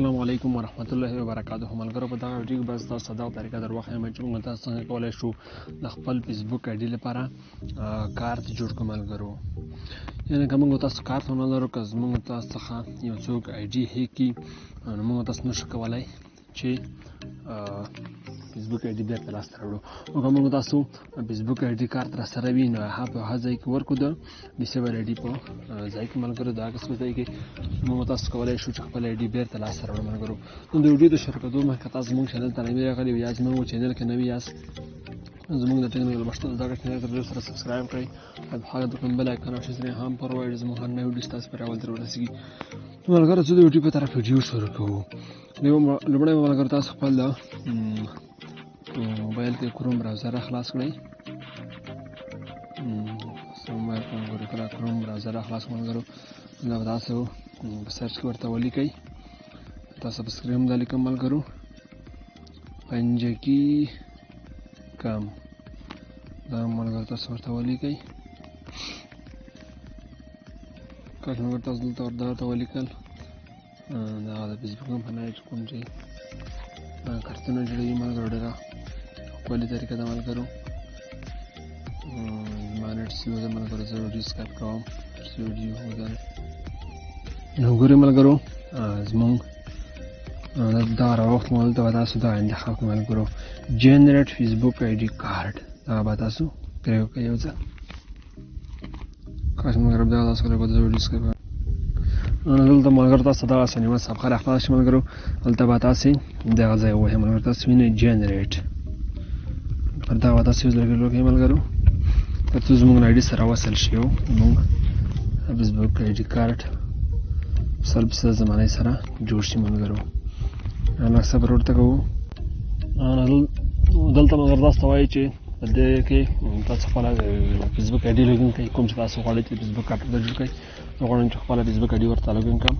السلام علیکم ورحمت الله وبرکاته. ملګرو په دغه ویډیو کې به تاسو ته دا طریقه در وښیم چې موږ تاسو څنګه کولی شو د خپل فیسبوک آی ډي لپاره کارت جوړ کړو. ملګرو یعنې که موږ تاسو کارت ونه لرو، که زموږ تاسو څخه یو څوک آی ډي هیک کړي نو موږ تاسو نشو کولی چې فیسبوک آی ډي بیرته لاسته راوړو. او که موږ تاسو فیسبوک آی ډي کارت را سره وي نو هغه په هغه ځای کې ورکړو د ډیسیبل آی ډي په ځای کې. ملګرو د هغه ځای کې موږ تاسو کولی شو چې خپل آی ډي بیرته لاسته راوړو. ملګرو نو د ویډیو د شروع کېدو مخکې تاسو زموږ چینل ته نوي راغلي وي یا زموږ چینل کې نوي یاست، زموږ د ټکنالوژۍ مشهور دغه چینل ته سره سبسکرایب کړئ او هغه د کوم بل آیکن او شیزري هم پر وایي زموږ هر نوی ویډیو تاسو پرې اول تر ورسیږي. ملګرو چې د ویډیو په طرف ویډیو شروع کوو، لومړی ملګرو تاسو خپل د موبایل کې کروم براوزر خلاص کړئ. موبایل کې کله کروم براوزر خلاص ملګرو دا تاسو په سرچ کې ورته ولیکئ. تاسو په سکرین دا لیکم ملګرو پنجکی کم دا ملګرو تاسو ورته ولیکئ. کله ملګرو تاسو دلته ورته ولیکل دا د فیسبوک کمپنۍ کوم چې کارتونه جوړوي ملګرو ډېره ښکلې طریقه ده. ملګرو زما نېټ سلو ده ملګرو، زه ویډیو سکایپ کوم چې ویډیو وګورئ. نو ګورئ ملګرو زموږ دغه راوخت مو دلته به تاسو دغه انتخاب کړئ ملګرو، جنریټ فیسبوک آی ډي کارډ. دغه به تاسو پرې وکړئ یو ځل. کاش ملګرو دغه تاسو کله به ویډیو سکایپ دلته ملګرو تاسو دغه سنیمه صفحه راخلاص شي ملګرو، دلته به تاسې دغه ځای ووهئ ملګرو، تاسو وینئ جنریټ پر دغه به تاسو یو ځل کلیک وکړئ ملګرو تر څو زموږ آی ډي سره وصل شي او زموږ فیسبوک آی ډي کارت سلب سره زمانې سره جوړ شي. ملګرو لږ صبر ورته کوو. دلته ملګرو تاسو ته وایي چې په دې کې تاسو خپله فیسبوک آی ډي لوګین کړئ، کوم چې تاسو غواړئ چې فیسبوک کارت ورته جوړ کړئ. زه غواړم چې خپله فیسبوک آی ډي ورته لوګین کړم.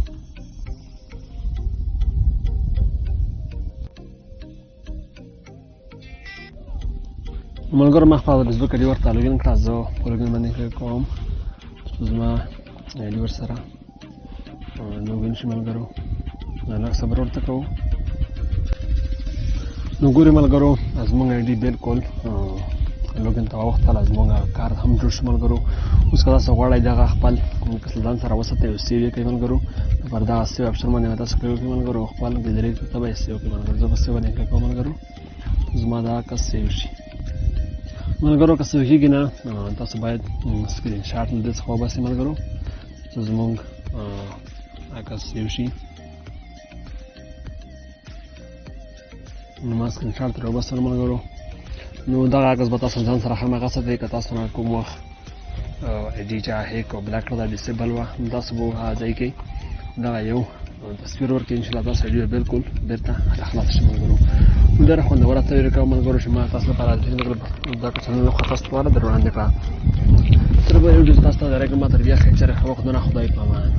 ملګرو ما خپله فیسبوک آی ډي ورته لوګین کړه، زه په لوګین باندې کلیک کوم چې زما آی ډي ورسره لوګین شي. ملګرو لږ صبر ورته کوو. نو ګورئ ملګرو زموږ آی ډي بالکل لوګین ته واوښتله، زموږ کارت هم جوړ شو. ملګرو اوس که تاسو غواړئ دغه خپل ځان سره وساتئ او سیو یې کړئ ملګرو، پر دغه سیو اپشن باندې به تاسو کلیک وکړئ ملګرو، خپل ګیلري ته به یې سیو کړئ ملګرو. زه به سیو باندې کلیک کوم ملګرو، زما دغه عکس سیو شي. ملګرو که سیو کېږي نه تاسو باید سکرین شاټ له دې څخه وباسئ ملګرو چې زموږ عکس سیو شي. نو ما سکرین شاټ ترې وباسلو ملګرو. نو دغه عکس به تاسو ځان سره خامخا ساتئ. که تاسو نه کوم وخت آی ډي چا هیک او بلاک کړه دا ډیسیبل وه نو تاسو به هغه ځای کې دغه یو تصویر ورکړئ، انشاءالله تاسو آی ډي به بالکل بېرته خلاص شي. ملګرو ډېره خوندوره طریقه ملګرو چې ما تاسو لپاره دا چینل خوا تاسو لپاره در وړاندې کړه. تر بلې ویډیو تاسو ته د رقم ما تر بیا خیر چېرې ښه وختونه، خدای په امان.